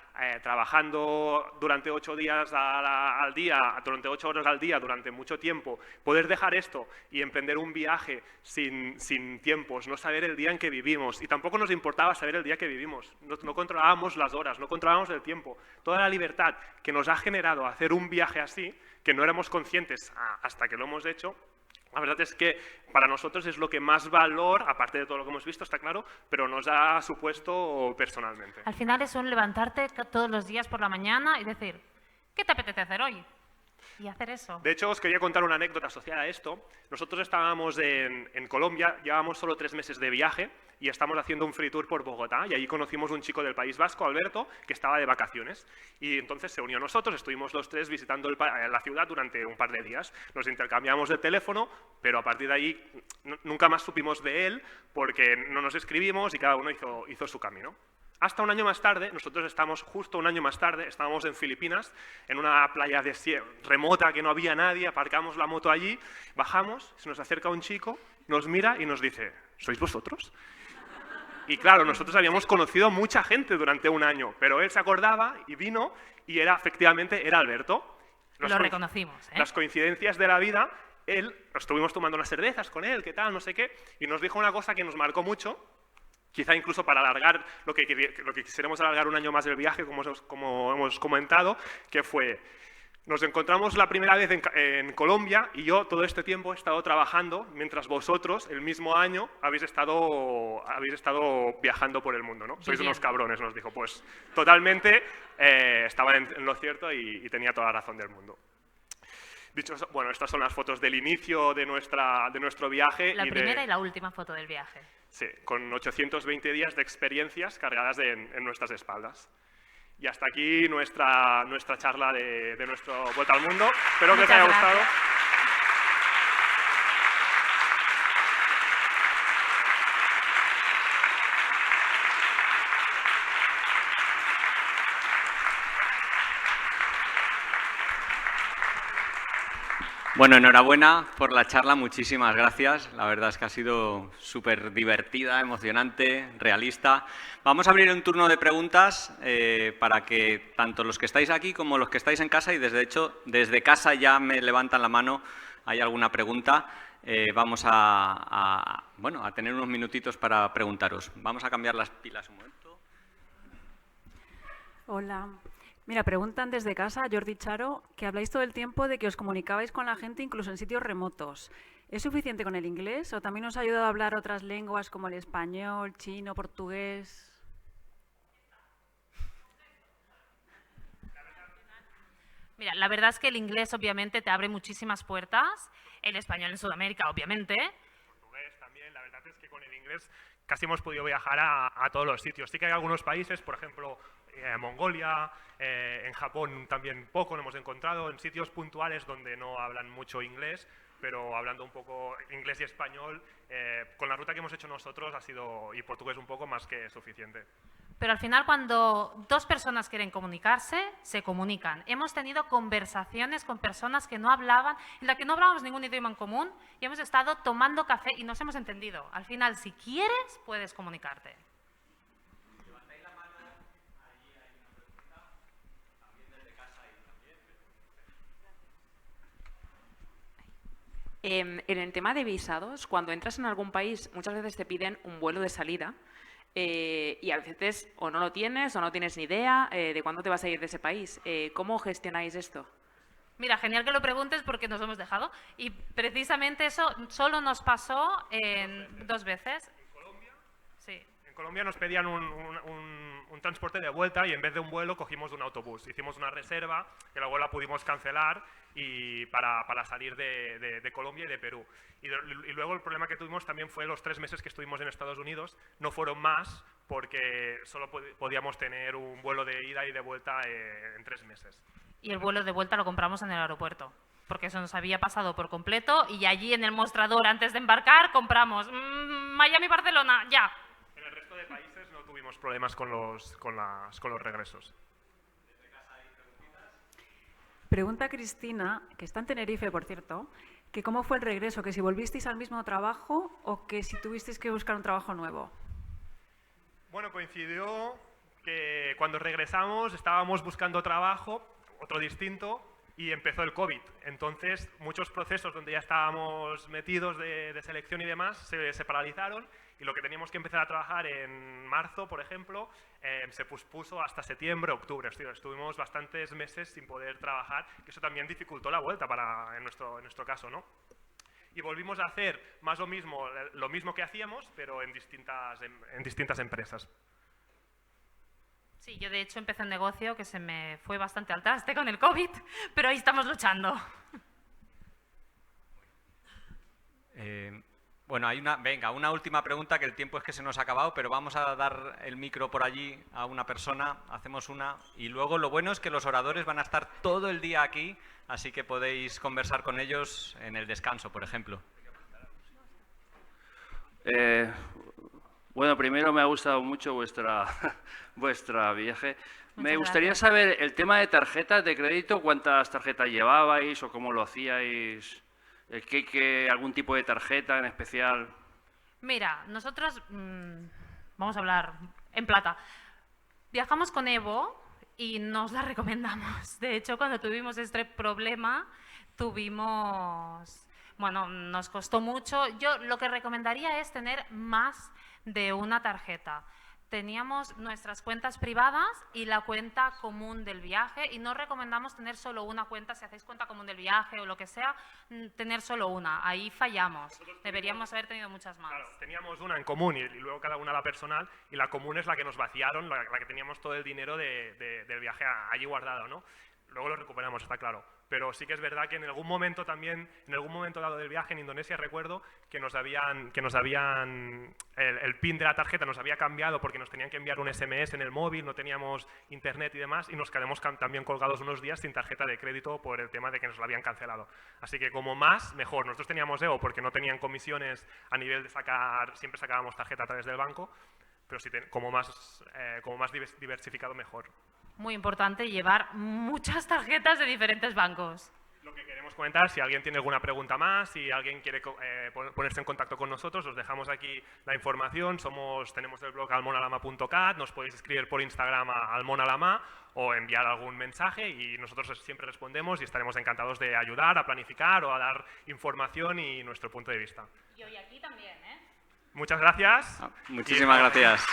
trabajando durante 8 días al día, durante 8 horas al día, durante mucho tiempo, poder dejar esto y emprender un viaje sin tiempos, no saber el día en que vivimos. Y tampoco nos importaba saber el día que vivimos, no controlábamos las horas, no controlábamos el tiempo. Toda la libertad que nos ha generado hacer un viaje así, que no éramos conscientes hasta que lo hemos hecho, la verdad es que para nosotros es lo que más valor, aparte de todo lo que hemos visto, está claro, pero nos ha supuesto personalmente. Al final es un levantarte todos los días por la mañana y decir, ¿qué te apetece hacer hoy? Y hacer eso. De hecho, os quería contar una anécdota asociada a esto. Nosotros estábamos en Colombia, llevábamos solo 3 meses de viaje y estamos haciendo un free tour por Bogotá y allí conocimos un chico del País Vasco, Alberto, que estaba de vacaciones y entonces se unió a nosotros, estuvimos los 3 visitando la ciudad durante un par de días. Nos intercambiamos de teléfono, pero a partir de ahí nunca más supimos de él porque no nos escribimos y cada uno hizo su camino. Hasta un año más tarde, justo un año más tarde, estábamos en Filipinas, en una playa remota que no había nadie, aparcamos la moto allí, bajamos, se nos acerca un chico, nos mira y nos dice, ¿sois vosotros? Y claro, nosotros habíamos conocido a mucha gente durante un año, pero él se acordaba y vino y efectivamente era Alberto. Lo reconocimos, ¿eh? Las coincidencias de la vida, estuvimos tomando unas cervezas con él, qué tal, no sé qué, y nos dijo una cosa que nos marcó mucho. Quizá incluso para alargar lo que quisiéramos alargar un año más del viaje, como hemos comentado, que fue, nos encontramos la primera vez en Colombia y yo todo este tiempo he estado trabajando, mientras vosotros, el mismo año, habéis estado viajando por el mundo, ¿no? Sois unos cabrones, nos dijo. Pues totalmente estaba en lo cierto y tenía toda la razón del mundo. Dicho eso, bueno, estas son las fotos del inicio de nuestro viaje. La primera y la última foto del viaje. Sí, con 820 días de experiencias cargadas en nuestras espaldas. Y hasta aquí nuestra charla de nuestra vuelta al mundo. Espero que os haya gustado. Bueno, enhorabuena por la charla, muchísimas gracias. La verdad es que ha sido súper divertida, emocionante, realista. Vamos a abrir un turno de preguntas para que tanto los que estáis aquí como los que estáis en casa, y desde casa ya me levantan la mano, hay alguna pregunta, vamos a tener unos minutitos para preguntaros. Vamos a cambiar las pilas un momento. Hola. Mira, preguntan desde casa, Jordi Charo, que habláis todo el tiempo de que os comunicabais con la gente incluso en sitios remotos. ¿Es suficiente con el inglés o también os ha ayudado a hablar otras lenguas como el español, chino, portugués? Mira, la verdad es que el inglés obviamente te abre muchísimas puertas, el español en Sudamérica obviamente. Portugués también, la verdad es que con el inglés casi hemos podido viajar a todos los sitios. Sí que hay algunos países, por ejemplo, Mongolia, en Japón también poco lo hemos encontrado, en sitios puntuales donde no hablan mucho inglés, pero hablando un poco inglés y español, con la ruta que hemos hecho nosotros y portugués un poco más que suficiente. Pero al final cuando dos personas quieren comunicarse, se comunican. Hemos tenido conversaciones con personas que no hablaban, en las que no hablábamos ningún idioma en común y hemos estado tomando café y nos hemos entendido. Al final, si quieres, puedes comunicarte. En el tema de visados, cuando entras en algún país, muchas veces te piden un vuelo de salida y a veces o no lo tienes o no tienes ni idea de cuándo te vas a ir de ese país. ¿Cómo gestionáis esto? Mira, genial que lo preguntes porque nos lo hemos dejado y precisamente eso solo nos pasó en 2 veces. ¿En Colombia? Sí. En Colombia nos pedían un un transporte de vuelta y en vez de un vuelo cogimos un autobús. Hicimos una reserva que luego la pudimos cancelar y para salir de Colombia y de Perú. Y luego el problema que tuvimos también fue los 3 meses que estuvimos en Estados Unidos, no fueron más porque solo podíamos tener un vuelo de ida y de vuelta en 3 meses. Y el vuelo de vuelta lo compramos en el aeropuerto, porque eso nos había pasado por completo y allí en el mostrador antes de embarcar compramos Miami-Barcelona, ya. En el resto de países no tuvimos problemas con los regresos. Pregunta Cristina, que está en Tenerife, por cierto, que cómo fue el regreso, que si volvisteis al mismo trabajo o que si tuvisteis que buscar un trabajo nuevo. Bueno, coincidió que cuando regresamos estábamos buscando trabajo, otro distinto, y empezó el COVID. Entonces, muchos procesos donde ya estábamos metidos de selección y demás se paralizaron y lo que teníamos que empezar a trabajar en marzo, por ejemplo, se pospuso hasta septiembre, octubre. Estuvimos bastantes meses sin poder trabajar, que eso también dificultó la vuelta en nuestro caso, ¿no? Y volvimos a hacer más lo mismo que hacíamos, pero en distintas empresas. Sí, yo de hecho empecé un negocio que se me fue bastante al traste con el COVID, pero ahí estamos luchando. Bueno, una última pregunta, que el tiempo es que se nos ha acabado, pero vamos a dar el micro por allí a una persona, hacemos una, y luego lo bueno es que los oradores van a estar todo el día aquí, así que podéis conversar con ellos en el descanso, por ejemplo. Bueno, primero me ha gustado mucho vuestra viaje. Me gustaría gracias. saber el tema de tarjetas de crédito, cuántas tarjetas llevabais o cómo lo hacíais, algún tipo de tarjeta en especial. Mira, nosotros, vamos a hablar en plata, viajamos con Evo y nos la recomendamos. De hecho, cuando tuvimos este problema, bueno, nos costó mucho. Yo lo que recomendaría es tener más de una tarjeta. Teníamos nuestras cuentas privadas y la cuenta común del viaje y no recomendamos tener solo una cuenta. Si hacéis cuenta común del viaje o lo que sea, tener solo una. Ahí fallamos. Deberíamos haber tenido muchas más. Claro, teníamos una en común y luego cada una la personal, y la común es la que nos vaciaron, la que teníamos todo el dinero del viaje allí guardado, ¿no? Luego lo recuperamos, está claro. Pero sí que es verdad que en algún momento dado del viaje en Indonesia recuerdo que nos habían el PIN de la tarjeta nos había cambiado porque nos tenían que enviar un SMS en el móvil, no teníamos internet y demás, y nos quedamos también colgados unos días sin tarjeta de crédito por el tema de que nos la habían cancelado. Así que como más, mejor. Nosotros teníamos EVO porque no tenían comisiones a nivel de siempre sacábamos tarjeta a través del banco, pero sí, como más diversificado, mejor. Muy importante llevar muchas tarjetas de diferentes bancos. Lo que queremos comentar, si alguien tiene alguna pregunta más, si alguien quiere ponerse en contacto con nosotros, os dejamos aquí la información. Tenemos el blog almonalama.cat, nos podéis escribir por Instagram a almonalama o enviar algún mensaje y nosotros siempre respondemos y estaremos encantados de ayudar, a planificar o a dar información y nuestro punto de vista. Y hoy aquí también, ¿eh? Muchas gracias. Muchísimas gracias.